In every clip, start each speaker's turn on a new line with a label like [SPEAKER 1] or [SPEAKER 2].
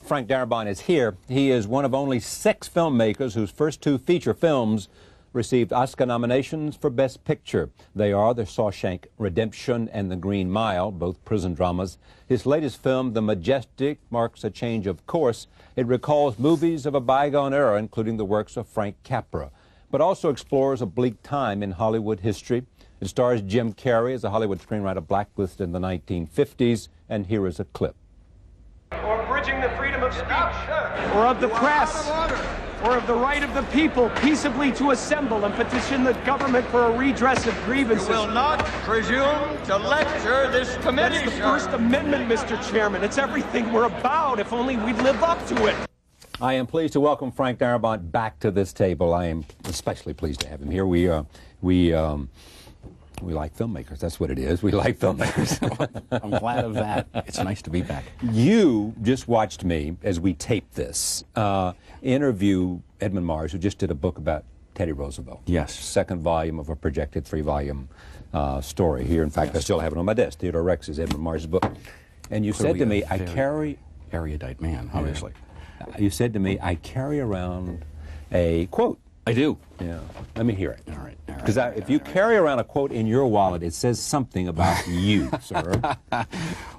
[SPEAKER 1] Frank Darabont is here. He is one of only 6 filmmakers whose first 2 feature films received Oscar nominations for Best Picture. They are The Shawshank Redemption and The Green Mile, both prison dramas. His latest film, The Majestic, marks a change of course. It recalls movies of a bygone era, including the works of Frank Capra, but also explores a bleak time in Hollywood history. It stars Jim Carrey as a Hollywood screenwriter blacklisted in the 1950s, and here is a clip.
[SPEAKER 2] Or bridging the freedom of speech, or of the press, or of the right of the people peaceably to assemble and petition the government for a redress of grievances.
[SPEAKER 3] You will not presume to lecture this committee,
[SPEAKER 2] That's the First Amendment, Mr. Chairman. It's everything we're about, if only we'd live up to it.
[SPEAKER 1] I am pleased to welcome Frank Darabont back to this table. I am especially pleased to have him here. We like filmmakers. That's what it is. We like filmmakers.
[SPEAKER 4] I'm glad of that. It's nice to be back.
[SPEAKER 1] You just watched me, as we taped this, interview Edmund Mars, who just did a book about Teddy Roosevelt.
[SPEAKER 4] Yes.
[SPEAKER 1] Second volume of a projected 3-volume story here. In fact, I still have it on my desk, Theodore Rex's Edmund Mars book. And you said to me, I carry...
[SPEAKER 4] erudite man, obviously.
[SPEAKER 1] You said to me, I carry around a quote.
[SPEAKER 4] I do.
[SPEAKER 1] Yeah. Let me hear it.
[SPEAKER 4] All right.
[SPEAKER 1] Because if you carry around a quote in your wallet, it says something about you, sir.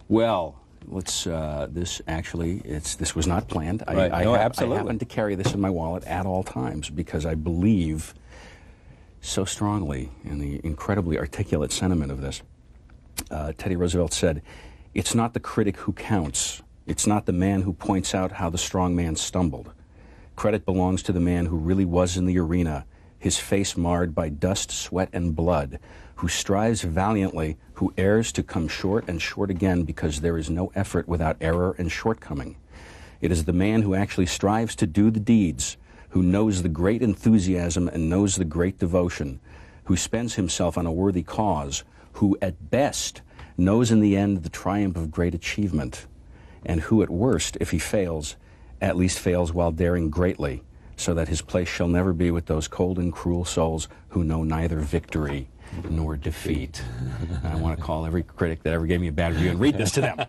[SPEAKER 4] Well, let's. This was not planned.
[SPEAKER 1] Right. Absolutely.
[SPEAKER 4] I happen to carry this in my wallet at all times because I believe so strongly in the incredibly articulate sentiment of this. Teddy Roosevelt said, "It's not the critic who counts. It's not the man who points out how the strong man stumbled. Credit belongs to the man who really was in the arena, his face marred by dust, sweat, and blood, who strives valiantly, who errs to come short and short again because there is no effort without error and shortcoming. It is the man who actually strives to do the deeds, who knows the great enthusiasm and knows the great devotion, who spends himself on a worthy cause, who at best knows in the end the triumph of great achievement, and who at worst, if he fails, at least fails while daring greatly, so that his place shall never be with those cold and cruel souls who know neither victory nor defeat." And I want to call every critic that ever gave me a bad review and read this to them.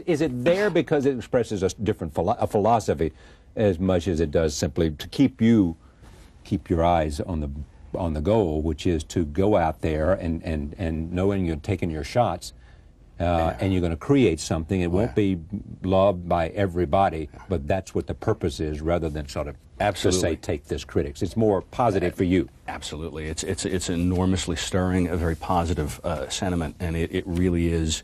[SPEAKER 1] Is it there because it expresses a different philosophy as much as it does simply to keep your eyes on the goal, which is to go out there and knowing you're taking your shots, and you're going to create something. It won't be loved by everybody, but that's what the purpose is, rather than sort of to say, take this critics. It's more positive for you.
[SPEAKER 4] Absolutely. It's enormously stirring, a very positive sentiment, and it really is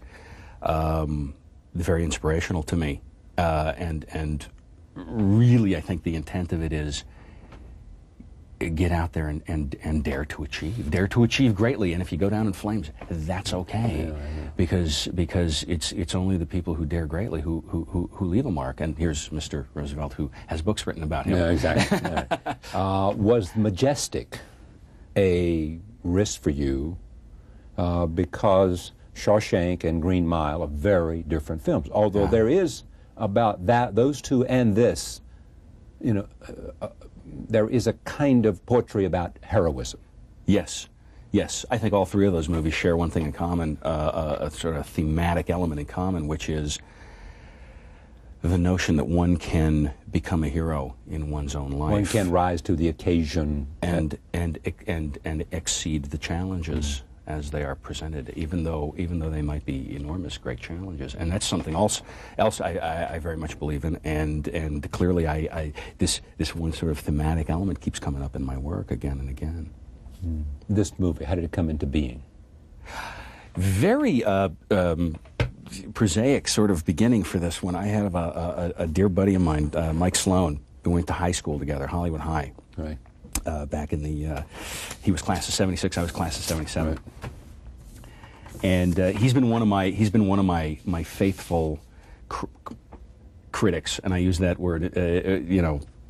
[SPEAKER 4] very inspirational to me. And really, I think the intent of it is get out there and dare to achieve greatly. And if you go down in flames, that's okay, because it's only the people who dare greatly who leave a mark. And here's Mr. Roosevelt, who has books written about him.
[SPEAKER 1] Yeah, exactly. Was Majestic a risk for you because Shawshank and Green Mile are very different films, although there is about those two and this, there is a kind of poetry about heroism.
[SPEAKER 4] Yes. I think all 3 of those movies share one thing in common, a sort of thematic element in common, which is the notion that one can become a hero in one's own life.
[SPEAKER 1] One can rise to the occasion
[SPEAKER 4] and exceed the challenges as they are presented, even though they might be enormous, great challenges. And that's something else I very much believe in. And clearly, this one sort of thematic element keeps coming up in my work again and again.
[SPEAKER 1] This movie, how did it come into being?
[SPEAKER 4] Very prosaic sort of beginning for this one. I have a dear buddy of mine, Mike Sloan, who went to high school together, Hollywood High.
[SPEAKER 1] Right.
[SPEAKER 4] Back in the, he was class of '76, I was class of '77,
[SPEAKER 1] right.
[SPEAKER 4] And he's been one of my faithful critics, and I use that word,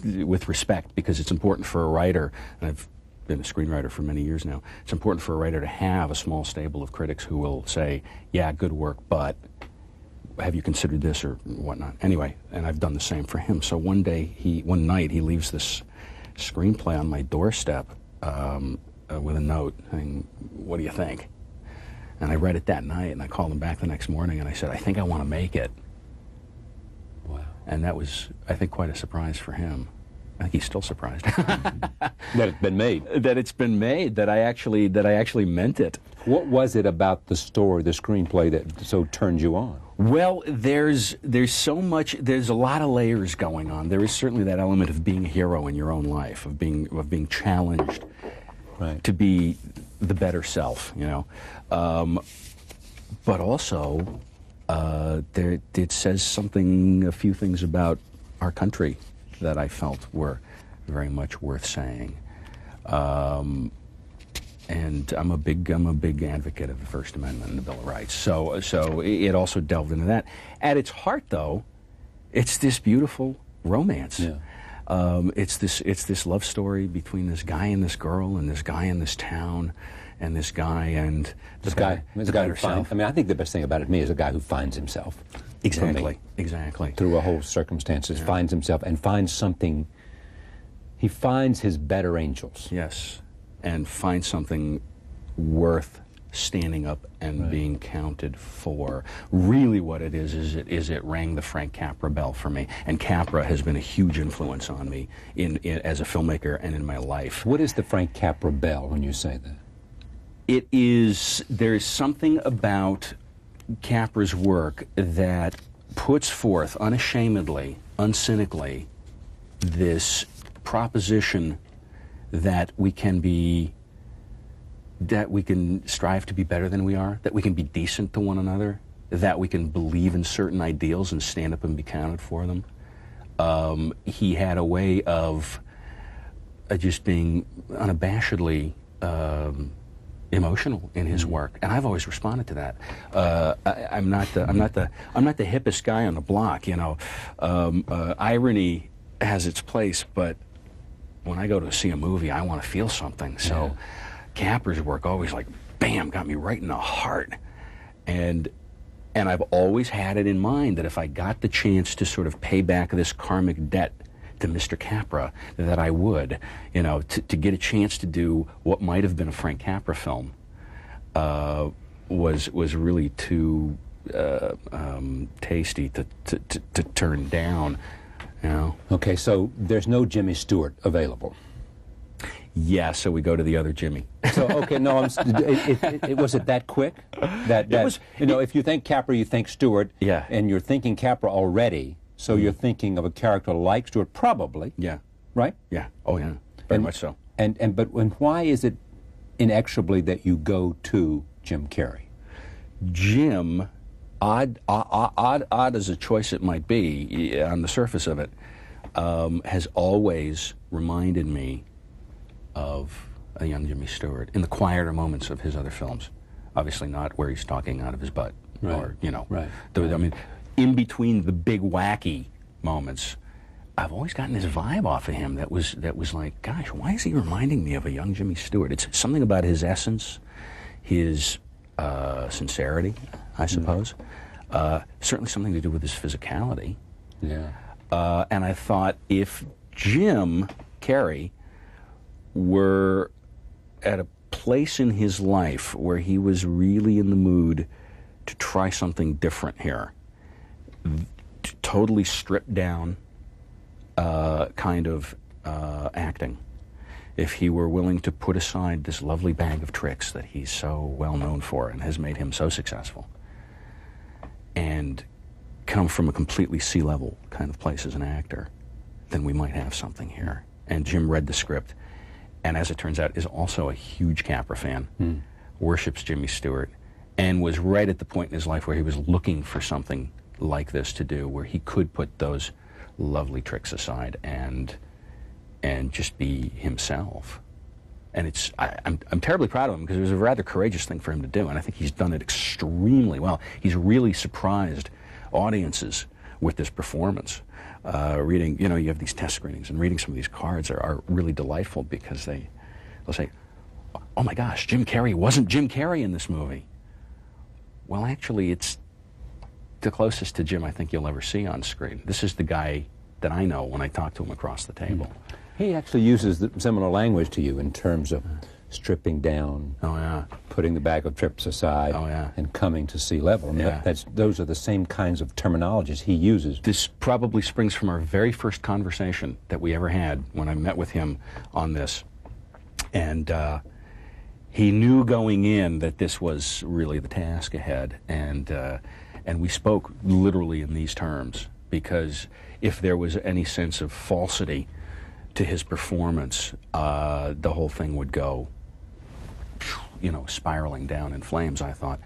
[SPEAKER 4] with respect, because it's important for a writer, and I've been a screenwriter for many years now. It's important for a writer to have a small stable of critics who will say, "Yeah, good work, but have you considered this or whatnot?" Anyway, and I've done the same for him. So one night, he leaves this screenplay on my doorstep with a note saying, "What do you think?" And I read it that night, and I called him back the next morning, and I said, "I think I want to make it."
[SPEAKER 1] Wow.
[SPEAKER 4] And that was, I think, quite a surprise for him. I think he's still surprised.
[SPEAKER 1] That it's been made.
[SPEAKER 4] That it's been made, that I actually meant it.
[SPEAKER 1] What was it about the story, the screenplay, that so turned you on?
[SPEAKER 4] Well, there's so much, there's a lot of layers going on. There is certainly that element of being a hero in your own life, of being challenged to be the better self, you know. But also, it says something, a few things about our country that I felt were very much worth saying. And I'm a big advocate of the First Amendment and the Bill of Rights. So it also delved into that. At its heart, though, it's this beautiful romance. Yeah. It's this love story between this guy and this girl, and this guy in this town, and this guy and
[SPEAKER 1] this guy who finds. I mean, I think the best thing about it to me is a guy who finds himself.
[SPEAKER 4] Exactly. Exactly.
[SPEAKER 1] Through a whole circumstances, finds himself and finds something. He finds his better angels.
[SPEAKER 4] Yes. And find something worth standing up and being counted for. Really what it is it rang the Frank Capra bell for me. And Capra has been a huge influence on me as a filmmaker and in my life.
[SPEAKER 1] What is the Frank Capra bell when you say that?
[SPEAKER 4] There's something about Capra's work that puts forth unashamedly, uncynically, this proposition that we can strive to be better than we are, that we can be decent to one another, that we can believe in certain ideals and stand up and be counted for them. He had a way of just being unabashedly emotional in his work, and I've always responded to that. I'm not the hippest guy on the block, you know. Irony has its place, but when I go to see a movie, I want to feel something. So Capra's work always, like, bam, got me right in the heart. And I've always had it in mind that if I got the chance to sort of pay back this karmic debt to Mr. Capra, that I would, you know, to get a chance to do what might have been a Frank Capra film was really too tasty to turn down. You know? Okay, so there's no Jimmy Stewart available. Yeah, so we go to the other Jimmy. So okay, no, was it that quick? If you think Capra, you think Stewart. Yeah. And you're thinking Capra already, so you're thinking of a character like Stewart, probably. Yeah. Right? Yeah. Oh yeah. Very much so. But why is it inexorably that you go to Jim Carrey? Jim. Odd as a choice it might be on the surface of it, has always reminded me of a young Jimmy Stewart in the quieter moments of his other films. Obviously not where he's talking out of his butt, or, you know. Right. I mean, in between the big wacky moments, I've always gotten this vibe off of him that was like, gosh, why is he reminding me of a young Jimmy Stewart? It's something about his essence, his sincerity, I suppose. Certainly something to do with his physicality. Yeah. And I thought if Jim Carrey were at a place in his life where he was really in the mood to try something different here, totally stripped down kind of acting, if he were willing to put aside this lovely bag of tricks that he's so well known for and has made him so successful, and come from a completely sea-level kind of place as an actor, then we might have something here. And Jim read the script, and as it turns out, is also a huge Capra fan, worships Jimmy Stewart, and was right at the point in his life where he was looking for something like this to do, where he could put those lovely tricks aside and just be himself. And I'm terribly proud of him, because it was a rather courageous thing for him to do, and I think he's done it extremely well. He's really surprised audiences with this performance. Reading, you know, you have these test screenings, and reading some of these cards are really delightful, because they'll say, oh my gosh, Jim Carrey wasn't Jim Carrey in this movie. Well, actually, it's the closest to Jim I think you'll ever see on screen. This is the guy that I know when I talk to him across the table. He actually uses similar language to you in terms of
[SPEAKER 1] stripping down,
[SPEAKER 4] Oh, yeah.
[SPEAKER 1] putting the bag of tricks aside,
[SPEAKER 4] Oh, yeah.
[SPEAKER 1] and coming to sea level. I mean,
[SPEAKER 4] Yeah.
[SPEAKER 1] those are the same kinds of terminologies he uses.
[SPEAKER 4] This probably springs from our very first conversation that we ever had when I met with him on this. And he knew going in that this was really the task ahead. And we spoke literally in these terms, because if there was any sense of falsity to his performance, the whole thing would go, you know, spiraling down in flames, I thought.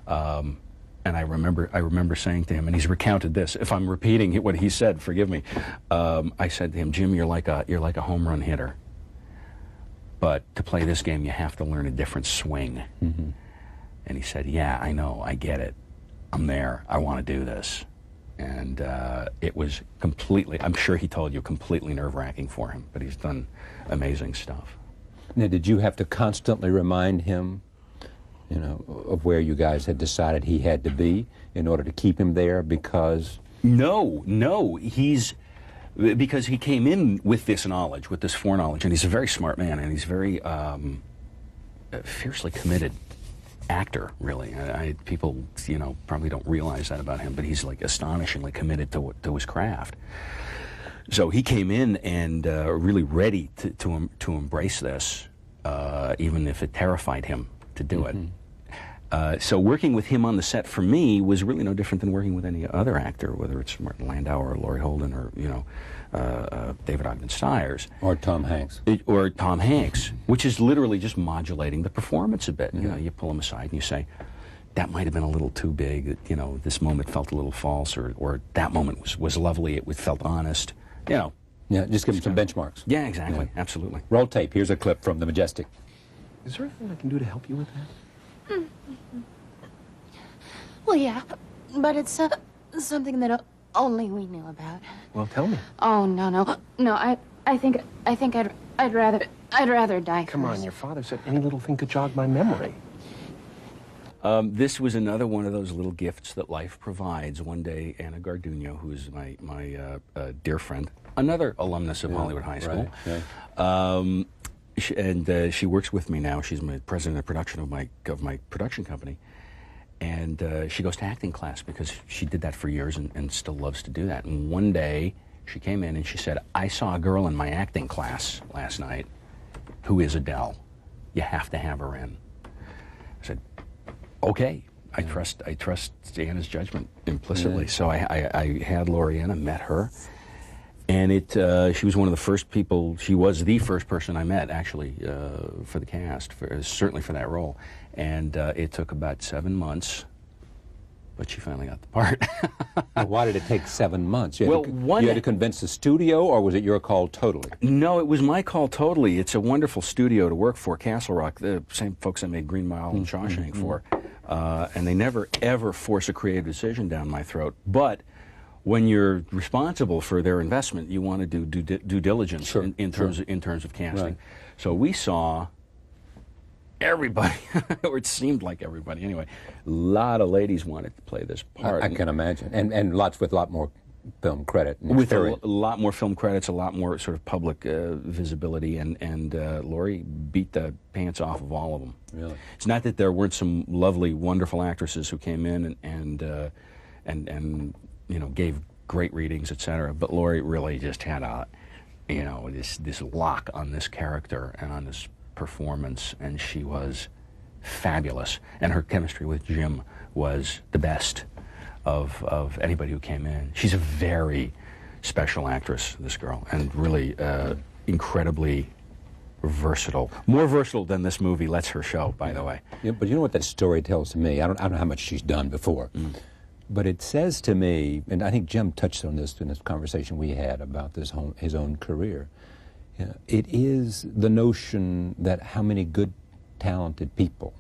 [SPEAKER 4] And I remember saying to him, and he's recounted this. If I'm repeating what he said, forgive me. I said to him, "Jim, you're like a home run hitter. But to play this game, you have to learn a different swing."
[SPEAKER 1] Mm-hmm.
[SPEAKER 4] And he said, "Yeah, I know, I get it. I'm there. I want to do this." And it was completely, I'm sure he told you, completely nerve-wracking for him. But he's done amazing stuff.
[SPEAKER 1] Now, did you have to constantly remind him, you know, of where you guys had decided he had to be in order to keep him there? Because
[SPEAKER 4] No, because he came in with this knowledge, with this foreknowledge, and he's a very smart man, and he's very fiercely committed actor, really. People, you know, probably don't realize that about him, but he's like astonishingly committed to his craft. So he came in and really ready to embrace this, even if it terrified him to do it. So working with him on the set for me was really no different than working with any other actor, whether it's Martin Landau or Laurie Holden or, you know, David Ogden Stiers.
[SPEAKER 1] Or Tom Hanks.
[SPEAKER 4] Or Tom Hanks, which is literally just modulating the performance a bit. You know, you pull him aside and you say, that might have been a little too big, you know, this moment felt a little false, or that moment was lovely, it felt honest, you know.
[SPEAKER 1] Yeah, just give him some benchmarks.
[SPEAKER 4] Yeah, exactly, absolutely.
[SPEAKER 1] Roll tape. Here's a clip from the Majestic.
[SPEAKER 2] Is there anything I can do to help you with that?
[SPEAKER 5] Well, yeah, but it's something that only we knew about.
[SPEAKER 2] Well, tell me.
[SPEAKER 5] Oh, no. I think I'd rather die
[SPEAKER 2] Come
[SPEAKER 5] first.
[SPEAKER 2] on, your father said any little thing could jog my memory.
[SPEAKER 4] This was another one of those little gifts that life provides. One day, Anna Garduno, who's my dear friend, another alumnus of Hollywood High School, she works with me now. She's my president of production of my production company, and she goes to acting class because she did that for years and still loves to do that. And one day, she came in and she said, "I saw a girl in my acting class last night who is Adele. You have to have her in." I said, "Okay." I trust Anna's judgment implicitly. So I had Laurie in and met her. And she was one of the first people, she was the first person I met, actually, for the cast, certainly for that role. And it took about 7 months, but she finally got the part.
[SPEAKER 1] Now, why did it take 7 months? You had to convince the studio, or was it your call totally?
[SPEAKER 4] No, it was my call totally. It's a wonderful studio to work for, Castle Rock, the same folks I made Green Mile and Shawshank for. And they never, ever force a creative decision down my throat. But when you're responsible for their investment, you want to do due diligence in terms of casting. Right. So we saw everybody, or it seemed like everybody anyway. A lot of ladies wanted to play this part.
[SPEAKER 1] I can imagine, and with a lot more film credit.
[SPEAKER 4] With a lot more film credits, a lot more sort of public visibility, and Laurie beat the pants off of all of them.
[SPEAKER 1] Really,
[SPEAKER 4] it's not that there weren't some lovely, wonderful actresses who came in and you know, gave great readings, etc. But Laurie really just had this lock on this character and on this performance, and she was fabulous. And her chemistry with Jim was the best of anybody who came in. She's a very special actress, this girl, and really incredibly versatile. More versatile than this movie lets her show, by the way.
[SPEAKER 1] Yeah, but you know what that story tells to me? I don't know how much she's done before. But it says to me, and I think Jim touched on this in this conversation we had about his own career, it is the notion that how many good, talented people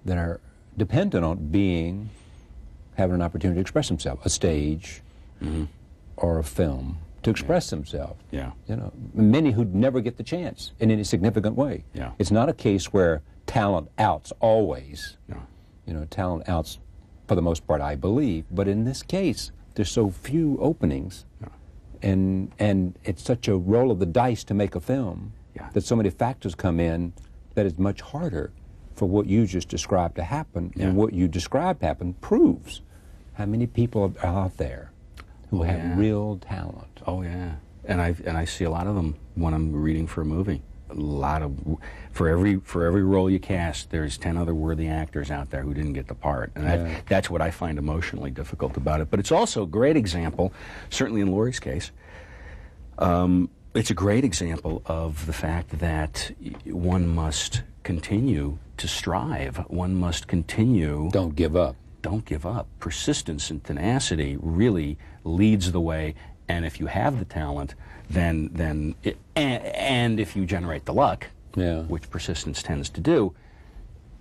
[SPEAKER 1] that are dependent on having an opportunity to express themselves, a stage or a film, to express themselves.
[SPEAKER 4] Yeah.
[SPEAKER 1] You know, many who never get the chance in any significant way.
[SPEAKER 4] Yeah.
[SPEAKER 1] It's not a case where talent outs always.
[SPEAKER 4] No.
[SPEAKER 1] You know, talent outs for the most part, I believe, but in this case, there's so few openings, and it's such a roll of the dice to make a film that so many factors come in. that is much harder for what you just described to happen,
[SPEAKER 4] Yeah.
[SPEAKER 1] and what you described happen proves how many people are out there who have real talent.
[SPEAKER 4] Oh yeah, and I see a lot of them when I'm reading for a movie. A lot of, for every role you cast, there's 10 other worthy actors out there who didn't get the part, and that's what I find emotionally difficult about it. But it's also a great example, certainly in Laurie's case. It's a great example of the fact that one must continue to strive. One must continue.
[SPEAKER 1] Don't give up.
[SPEAKER 4] Don't give up. Persistence and tenacity really leads the way, and if you have the talent, then and if you generate the luck, which persistence tends to do,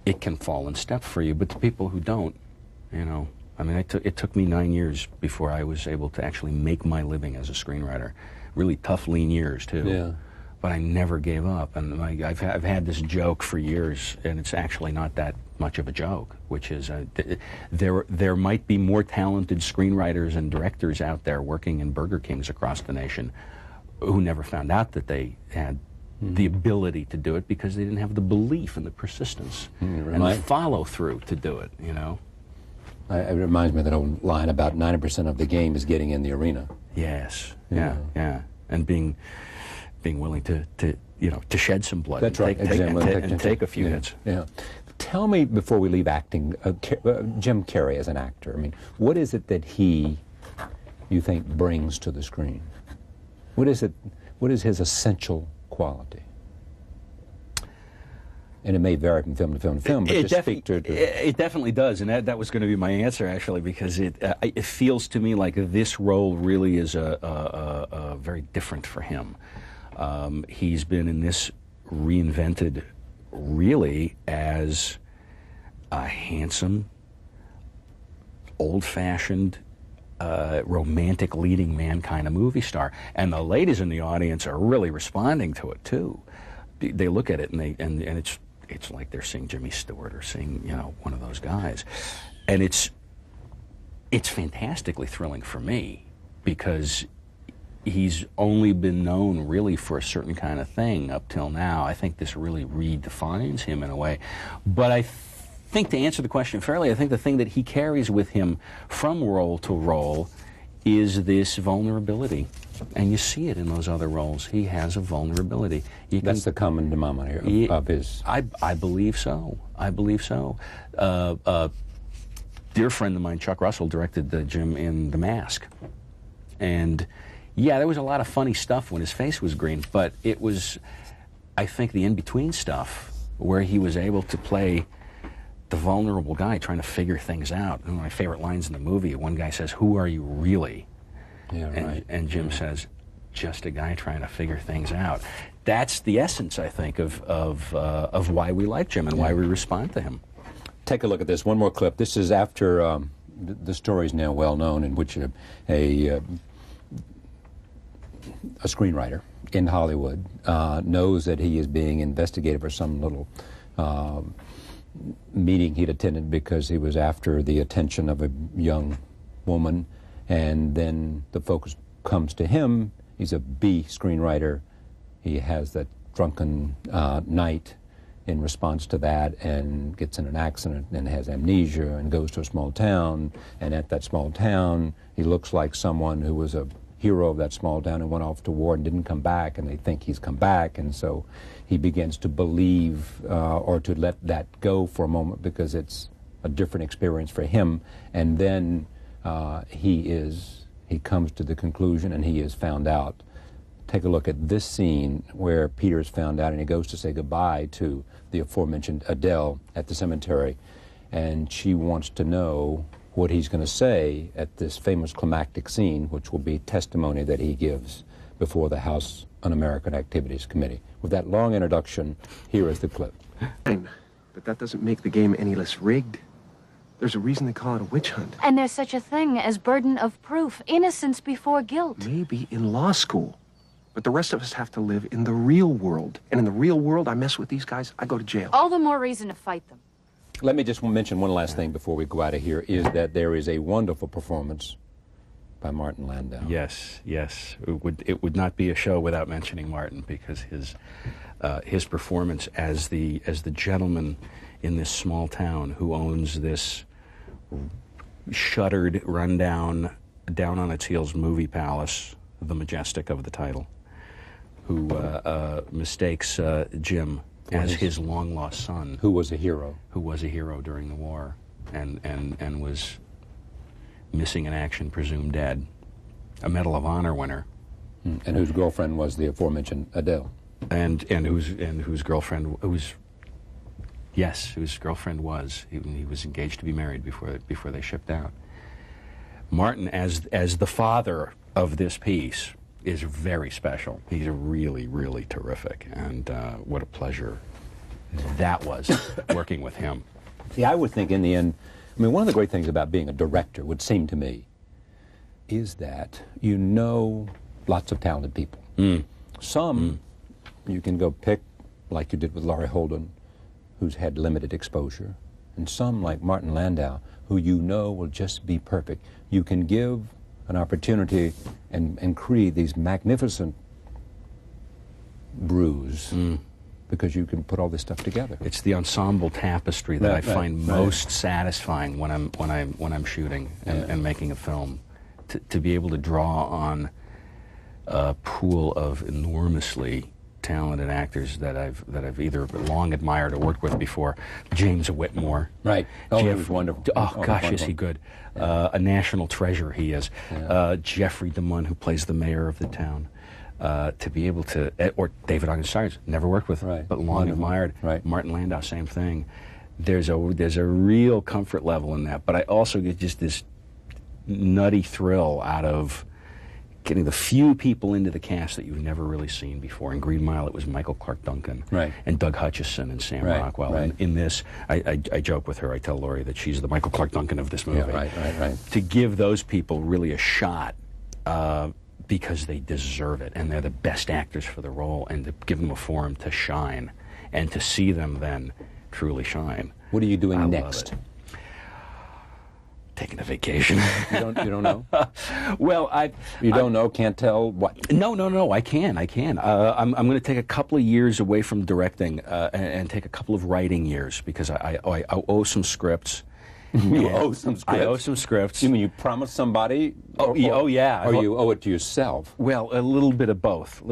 [SPEAKER 4] it can fall in step for you. But the people who don't, you know, I mean, it took me 9 years before I was able to actually make my living as a screenwriter. Really tough, lean years too.
[SPEAKER 1] Yeah.
[SPEAKER 4] But I never gave up, and I've had this joke for years, and it's actually not that much of a joke, which is there might be more talented screenwriters and directors out there working in Burger Kings across the nation who never found out that they had the ability to do it because they didn't have the belief and the persistence and the follow through to do it. You know.
[SPEAKER 1] It reminds me of that old line about 90% of the game is getting in the arena.
[SPEAKER 4] Yes. Yeah. And being willing to you know, to shed some blood.
[SPEAKER 1] That's right.
[SPEAKER 4] And take a few hits.
[SPEAKER 1] Yeah. Tell me, before we leave acting, Jim Carrey as an actor, I mean, what is it that you think brings to the screen? What is his essential quality? And it may vary from film to film to film, but just speak to...
[SPEAKER 4] It definitely does, and that was going to be my answer, actually, because it feels to me like this role really is a very different for him. He's been in this reinvented really as a handsome, old-fashioned, romantic leading man kind of movie star. And the ladies in the audience are really responding to it, too. They look at it, and it's like they're seeing Jimmy Stewart or seeing, you know, one of those guys. And it's fantastically thrilling for me because he's only been known really for a certain kind of thing up till now. I think this really redefines him in a way. But I think, to answer the question fairly, I think the thing that he carries with him from role to role is this vulnerability. And you see it in those other roles. He has a vulnerability.
[SPEAKER 1] That's the common denominator of his...
[SPEAKER 4] I believe so. I believe so. Dear friend of mine, Chuck Russell, directed Jim in The Mask. And yeah, there was a lot of funny stuff when his face was green, but it was, I think, the in-between stuff where he was able to play the vulnerable guy trying to figure things out. One of my favorite lines in the movie, one guy says, "Who are you really?"
[SPEAKER 1] Yeah, right.
[SPEAKER 4] And Jim says, "Just a guy trying to figure things out." That's the essence, I think, of why we like Jim and why we respond to him.
[SPEAKER 1] Take a look at this. One more clip. This is after the story is now well known, in which a screenwriter in Hollywood knows that he is being investigated for some little meeting he'd attended because he was after the attention of a young woman, and then the focus comes to him. He's a B screenwriter. He has that drunken night in response to that and gets in an accident and has amnesia and goes to a small town, and at that small town he looks like someone who was a hero of that small town and went off to war and didn't come back, and they think he's come back, and so he begins to believe or to let that go for a moment because it's a different experience for him, and then he comes to the conclusion and he is found out. Take a look at this scene where Peter is found out and he goes to say goodbye to the aforementioned Adele at the cemetery, and she wants to know what he's going to say at this famous climactic scene, which will be testimony that he gives before the House Un-American Activities Committee. With that long introduction, here is the clip.
[SPEAKER 2] But that doesn't make the game any less rigged. There's a reason they call it a witch hunt.
[SPEAKER 5] And there's such a thing as burden of proof, innocence before guilt.
[SPEAKER 2] Maybe in law school. But the rest of us have to live in the real world. And in the real world, I mess with these guys, I go to jail.
[SPEAKER 5] All the more reason to fight them.
[SPEAKER 1] Let me just mention one last thing before we go out of here, is that there is a wonderful performance by Martin Landau.
[SPEAKER 4] Yes, yes. It would not be a show without mentioning Martin, because his performance as the gentleman in this small town who owns this shuttered, rundown, down on its heels movie palace, the Majestic of the title, who mistakes Jim as his long-lost son.
[SPEAKER 1] Who was a hero.
[SPEAKER 4] Who was a hero during the war and was missing in action, presumed dead. A Medal of Honor winner.
[SPEAKER 1] And whose girlfriend was the aforementioned Adele.
[SPEAKER 4] And whose girlfriend whose girlfriend was. He was engaged to be married before they shipped out. Martin, as the father of this piece, is very special. He's really, really terrific, and what a pleasure that was working with him.
[SPEAKER 1] Yeah, I would think in the end, I mean, one of the great things about being a director, would seem to me, is that you know lots of talented people. Some you can go pick, like you did with Laurie Holden, who's had limited exposure, and some, like Martin Landau, who you know will just be perfect. You can give an opportunity and create these magnificent brews because you can put all this stuff together.
[SPEAKER 4] It's the ensemble tapestry that I find most satisfying when I'm shooting and making a film. To be able to draw on a pool of enormously talented actors that I've either long admired or worked with before. James Whitmore.
[SPEAKER 1] Right. Oh, he was wonderful.
[SPEAKER 4] Oh, gosh,
[SPEAKER 1] wonderful.
[SPEAKER 4] Is he good. A national treasure he is. Jeffrey DeMunn, who plays the mayor of the town. To be able to, or David August, never worked with, but long admired.
[SPEAKER 1] Right.
[SPEAKER 4] Martin Landau, same thing. There's a real comfort level in that, but I also get just this nutty thrill out of getting the few people into the cast that you've never really seen before. In Green Mile, it was Michael Clark Duncan and Doug Hutchison and Sam Rockwell.
[SPEAKER 1] Right.
[SPEAKER 4] In this, I joke with her. I tell Laurie that she's the Michael Clark Duncan of this movie.
[SPEAKER 1] Yeah, right.
[SPEAKER 4] To give those people really a shot because they deserve it, and they're the best actors for the role, and to give them a forum to shine, and to see them then truly shine.
[SPEAKER 1] What are you doing next?
[SPEAKER 4] Taking a vacation.
[SPEAKER 1] You don't know?
[SPEAKER 4] Well,
[SPEAKER 1] you don't know? Can't tell what?
[SPEAKER 4] No. I can. I'm going to take a couple of years away from directing and take a couple of writing years because I owe some scripts.
[SPEAKER 1] You owe some scripts?
[SPEAKER 4] I owe some scripts.
[SPEAKER 1] You mean you promised somebody?
[SPEAKER 4] Oh yeah.
[SPEAKER 1] Or you owe it to yourself?
[SPEAKER 4] Well, a little bit of both.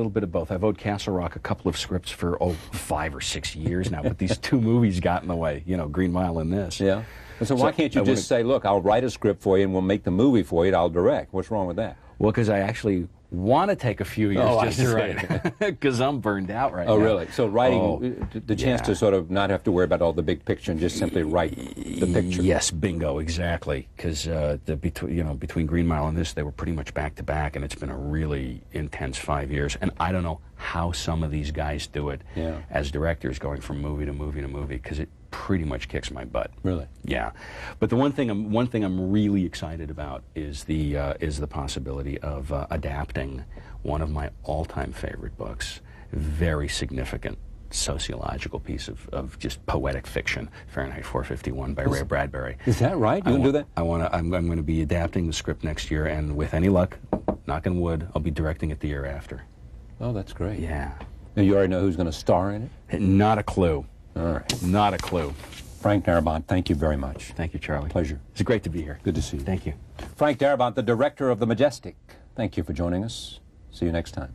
[SPEAKER 4] I've owed Castle Rock a couple of scripts for 5 or 6 years now, but these two movies got in the way. You know, Green Mile and this.
[SPEAKER 1] Yeah. So why can't you just say, look, I'll write a script for you and we'll make the movie for you and I'll direct? What's wrong with that?
[SPEAKER 4] Well, because I actually want to take a few years just to write, because I'm burned out right now.
[SPEAKER 1] Oh, really? So writing, the chance to sort of not have to worry about all the big picture and just simply write the picture.
[SPEAKER 4] Yes, bingo, exactly. Because between Green Mile and this, they were pretty much back to back, and it's been a really intense 5 years. And I don't know how some of these guys do it as directors, going from movie to movie to movie, because it pretty much kicks my butt.
[SPEAKER 1] Really?
[SPEAKER 4] Yeah. But the one thing I'm really excited about is the possibility of adapting one of my all-time favorite books, very significant sociological piece of just poetic fiction, Fahrenheit 451 by Ray Bradbury.
[SPEAKER 1] Is that right? You can do that?
[SPEAKER 4] I'm going to be adapting the script next year, and with any luck, knock on wood, I'll be directing it the year after.
[SPEAKER 1] Oh, that's great.
[SPEAKER 4] Yeah.
[SPEAKER 1] And you already know who's going to star in it?
[SPEAKER 4] Not a clue.
[SPEAKER 1] All right.
[SPEAKER 4] Not a clue.
[SPEAKER 1] Frank Darabont, thank you very much.
[SPEAKER 4] Thank you, Charlie.
[SPEAKER 1] Pleasure.
[SPEAKER 4] It's great to be here.
[SPEAKER 1] Good to see you.
[SPEAKER 4] Thank you.
[SPEAKER 1] Frank Darabont, the director of The Majestic. Thank you for joining us. See you next time.